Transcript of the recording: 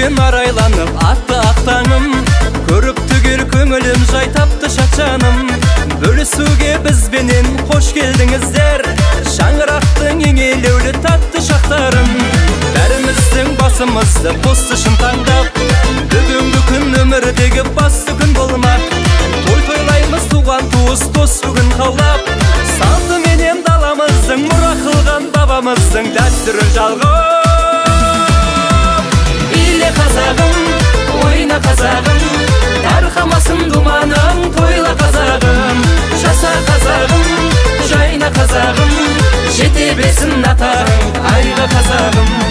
Бүгін арайланып атты ақтаңым, көріп түгел көңілім жай тапты шатжаным. Бөлісуге бізбенен қош келдіңіздер, шаңырақтың ең елеулі татты шақтарын. Бәріміздің басымызды қосты шын таңдап, бүгінгі күн өмірдегі басты күн болмақ. Той тойлаймыз туған туыс дос бүгін қаулап, салты менен даламыздың мұра қылған бабамыздың дәстүрін жалғап. Биле қазағым, ойна қазағым, тарқамасын думаның, тойла қазағым. Жаса қазағым, жайна қазағым, жете бесін атағың, айға қазағым.